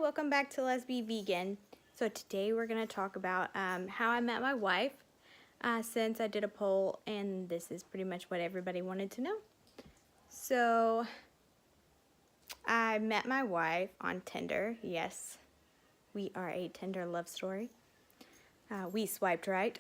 welcome back to Let's Be Vegan. So today we're going to talk about how I met my wife, since I did a poll and this is pretty much what everybody wanted to know. So I met my wife on Tinder. Yes, we are a Tinder love story. We swiped right.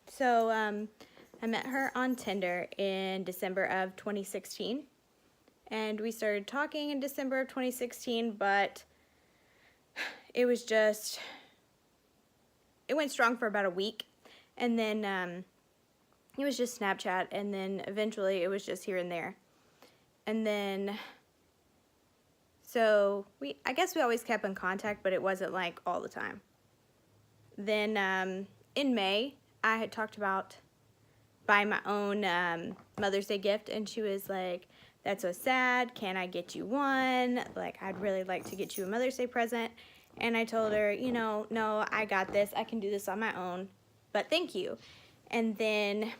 So I met her on Tinder in December of 2016. And we started talking in December of 2016, but it was just, it went strong for about a week. And then it was just Snapchat, and then eventually it was just here and there. And then, so I guess we always kept in contact, but it wasn't like all the time. Then in May, I had talked about buying my own Mother's Day gift, and she was like, "That's so sad, can I get you one? Like, I'd really like to get you a Mother's Day present." And I told her, you know, no, I got this, I can do this on my own, but thank you. And then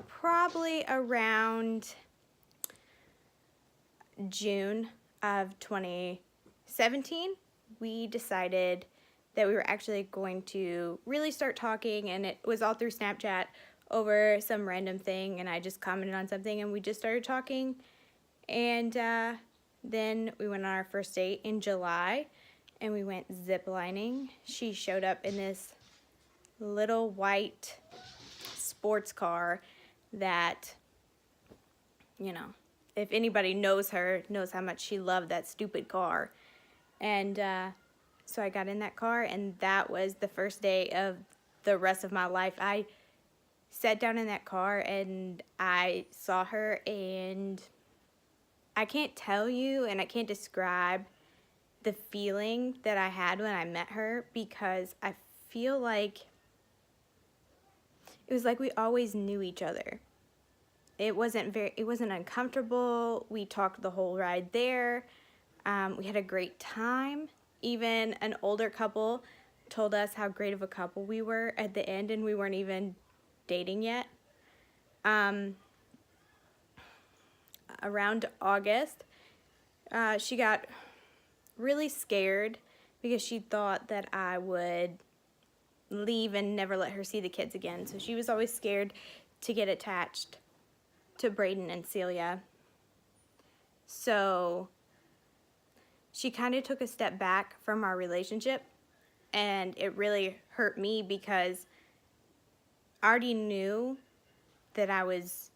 probably around June of 2017, we decided that we were actually going to really start talking, and it was all through Snapchat over some random thing, and I just commented on something and we just started talking. And then we went on our first date in July and we went ziplining. She showed up in this little white sports car that, you know, if anybody knows her, knows how much she loved that stupid car. And so I got in that car, and that was the first day of the rest of my life. I sat down in that car and I saw her, and I can't tell you and I can't describe the feeling that I had when I met her, because I feel like it was like we always knew each other. It wasn't uncomfortable. We talked the whole ride there. We had a great time. Even an older couple told us how great of a couple we were at the end, and we weren't even dating yet. Around August, she got really scared because she thought that I would leave and never let her see the kids again. So she was always scared to get attached to Braden and Celia. So she kind of took a step back from our relationship, and it really hurt me because I already knew that I was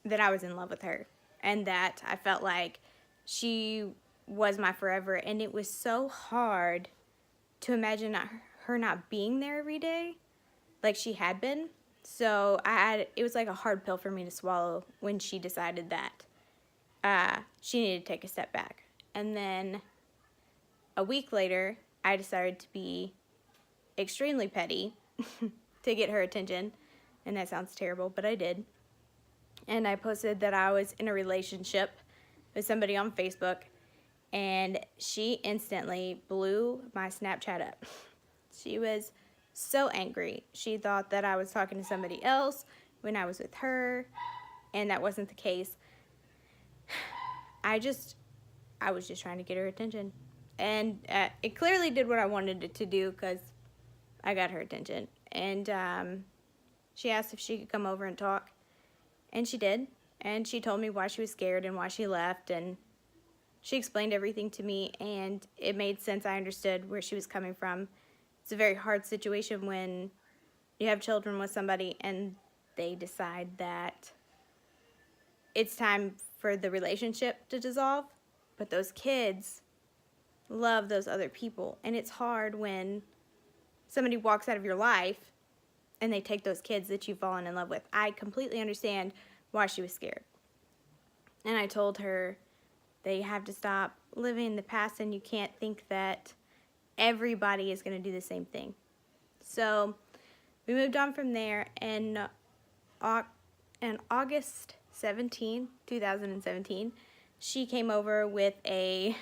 in love with her, and that I felt like she was my forever, and it was so hard to imagine her not being there every day like she had been. So it was like a hard pill for me to swallow when she decided that she needed to take a step back. And then a week later, I decided to be extremely petty to get her attention, and that sounds terrible, but I did. And I posted that I was in a relationship with somebody on Facebook, and she instantly blew my Snapchat up. She was so angry. She thought that I was talking to somebody else when I was with her, and that wasn't the case. I was just trying to get her attention, and it clearly did what I wanted it to do, because I got her attention. And she asked if she could come over and talk, and she did. And she told me why she was scared and why she left, and she explained everything to me, and it made sense. I understood where she was coming from. It's a very hard situation when you have children with somebody and they decide that it's time for the relationship to dissolve, but those kids love those other people, and it's hard when somebody walks out of your life and they take those kids that you've fallen in love with. I completely understand why she was scared. And I told her that you have to stop living in the past, and you can't think that everybody is going to do the same thing. So we moved on from there, and on August 17, 2017, she came over with a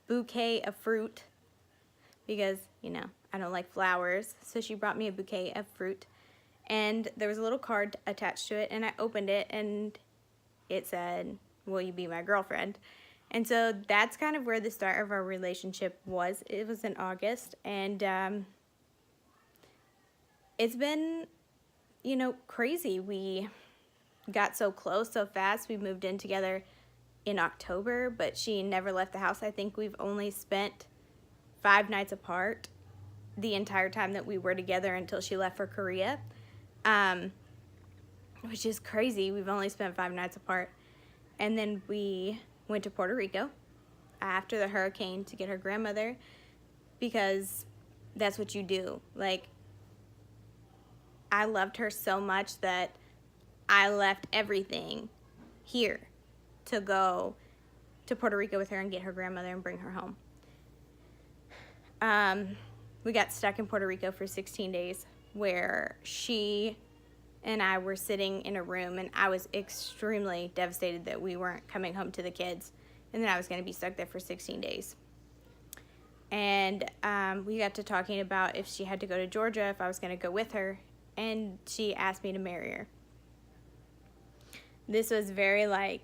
bouquet of fruit because, you know, I don't like flowers. So she brought me a bouquet of fruit, and there was a little card attached to it, and I opened it, and it said, "Will you be my girlfriend?" And so that's kind of where the start of our relationship was. It was in August, and it's been, crazy. We got so close so fast. We moved in together in October, but she never left the house. I think we've only spent 5 nights apart the entire time that we were together until she left for Korea, which is crazy. We've only spent 5 nights apart. And then we went to Puerto Rico after the hurricane to get her grandmother, because that's what you do. Like, I loved her so much that I left everything here to go to Puerto Rico with her and get her grandmother and bring her home. We got stuck in Puerto Rico for 16 days where she and I were sitting in a room, and I was extremely devastated that we weren't coming home to the kids, and then I was going to be stuck there for 16 days. And we got to talking about if she had to go to Georgia, if I was going to go with her, and she asked me to marry her. This was very, like,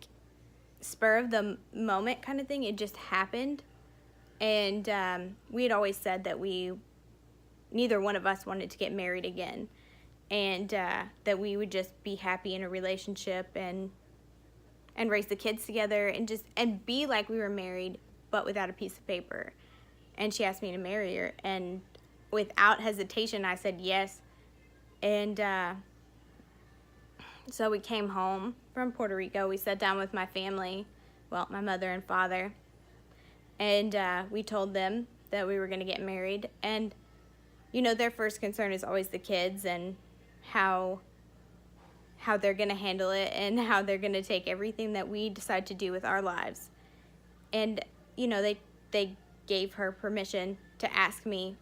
spur of the moment kind of thing. It just happened. And we had always said that neither one of us wanted to get married again, and that we would just be happy in a relationship and raise the kids together and be like we were married, but without a piece of paper. And she asked me to marry her, and without hesitation I said yes. And so we came home from Puerto Rico. We sat down with my family, well, my mother and father, and we told them that we were going to get married. And their first concern is always the kids and how they're going to handle it and how they're going to take everything that we decide to do with our lives. And they gave her permission to ask me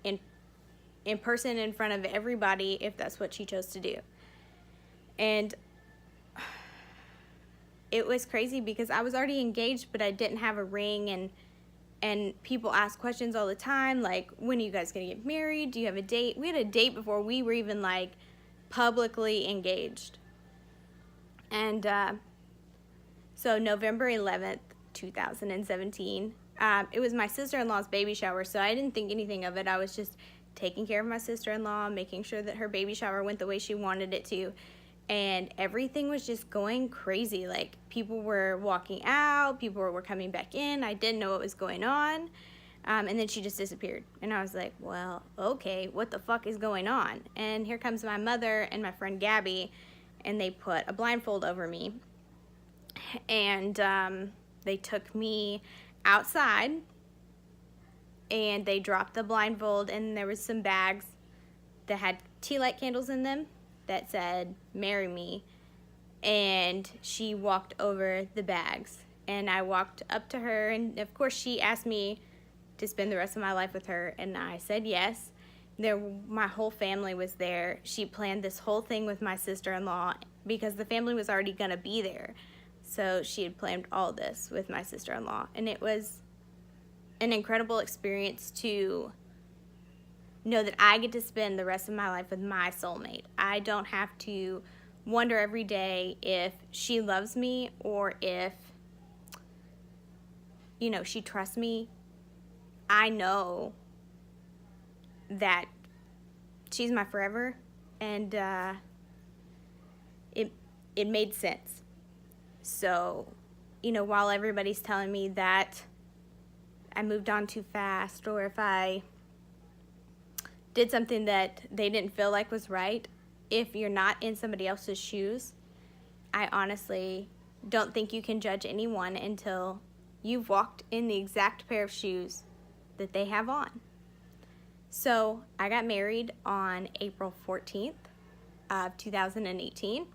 in person in front of everybody if that's what she chose to do. And it was crazy because I was already engaged, but I didn't have a ring, and people ask questions all the time, like, when are you guys gonna get married? Do you have a date? We had a date before we were even, like, publicly engaged. And so November 11th, 2017, it was my sister-in-law's baby shower, so I didn't think anything of it. I was just taking care of my sister-in-law, making sure that her baby shower went the way she wanted it to. And everything was just going crazy. Like, people were walking out, people were coming back in. I didn't know what was going on. And then she just disappeared. And I was like, well, okay, what the fuck is going on? And here comes my mother and my friend Gabby, and they put a blindfold over me. And they took me outside, and they dropped the blindfold, and there was some bags that had tea light candles in them that said, "Marry me." And she walked over the bags, and I walked up to her, and of course she asked me to spend the rest of my life with her, and I said yes. My whole family was there. She planned this whole thing with my sister-in-law because the family was already gonna be there. So she had planned all this with my sister-in-law, and it was an incredible experience to know that I get to spend the rest of my life with my soulmate. I don't have to wonder every day if she loves me or if, she trusts me. I know that she's my forever, and it made sense. So, while everybody's telling me that I moved on too fast, or if I did something that they didn't feel like was right, if you're not in somebody else's shoes, I honestly don't think you can judge anyone until you've walked in the exact pair of shoes that they have on. So I got married on April 14th of 2018,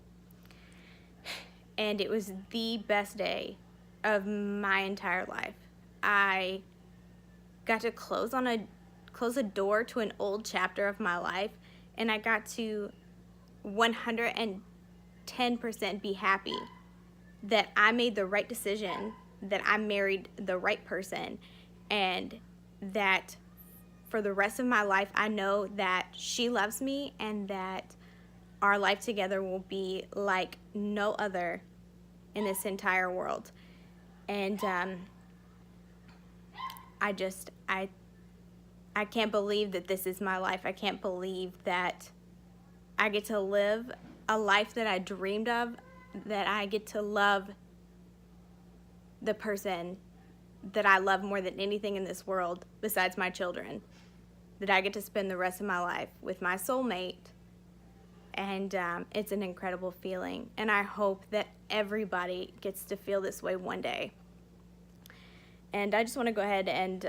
and it was the best day of my entire life. I got to close a door to an old chapter of my life, and I got to 110% be happy that I made the right decision, that I married the right person, and that for the rest of my life I know that she loves me and that our life together will be like no other in this entire world. And I can't believe that this is my life. I can't believe that I get to live a life that I dreamed of, that I get to love the person that I love more than anything in this world besides my children, that I get to spend the rest of my life with my soulmate. And it's an incredible feeling, and I hope that everybody gets to feel this way one day. And I just want to go ahead and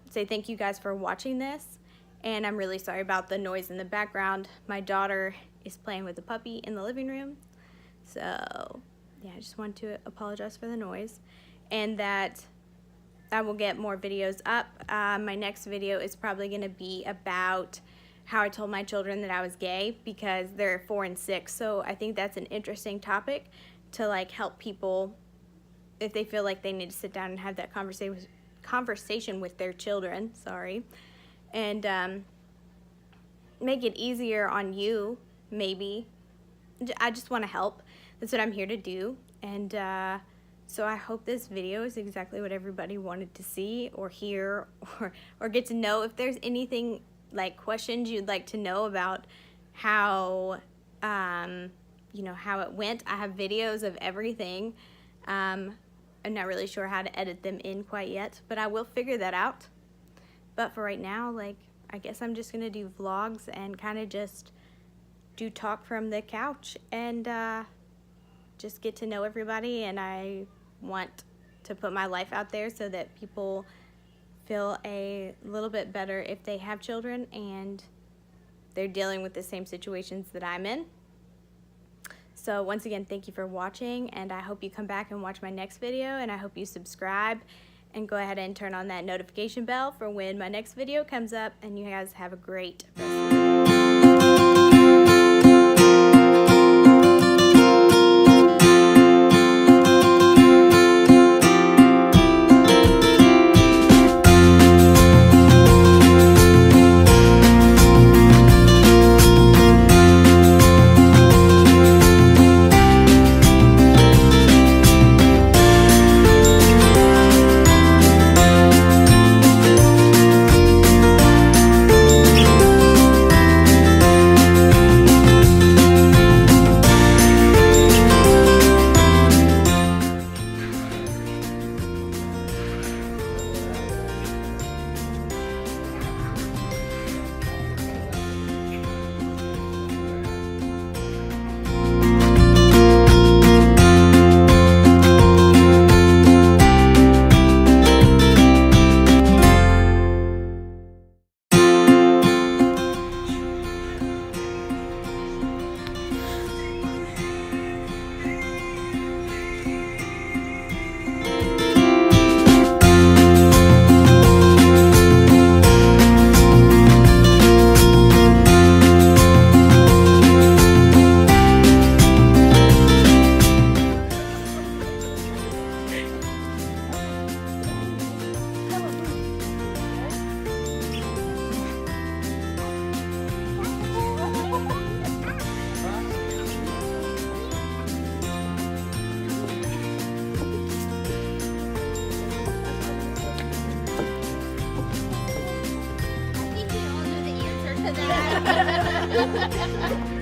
say thank you guys for watching this. And I'm really sorry about the noise in the background. My daughter is playing with the puppy in the living room. So, yeah, I just want to apologize for the noise. And that I will get more videos up. My next video is probably going to be about how I told my children that I was gay, because they're 4 and 6. So I think that's an interesting topic to like help people if they feel like they need to sit down and have that conversation with their children, and make it easier on you, maybe. I just want to help. That's what I'm here to do. And so I hope this video is exactly what everybody wanted to see or hear, or get to know. If there's anything like questions you'd like to know about how how it went, I have videos of everything. I'm not really sure how to edit them in quite yet, but I will figure that out. But for right now, like, I guess I'm just gonna do vlogs and kind of just do talk from the couch and just get to know everybody. And I want to put my life out there so that people feel a little bit better if they have children and they're dealing with the same situations that I'm in. So once again, thank you for watching, and I hope you come back and watch my next video, and I hope you subscribe and go ahead and turn on that notification bell for when my next video comes up, and you guys have a great rest of the day. I think we all know the answer to that.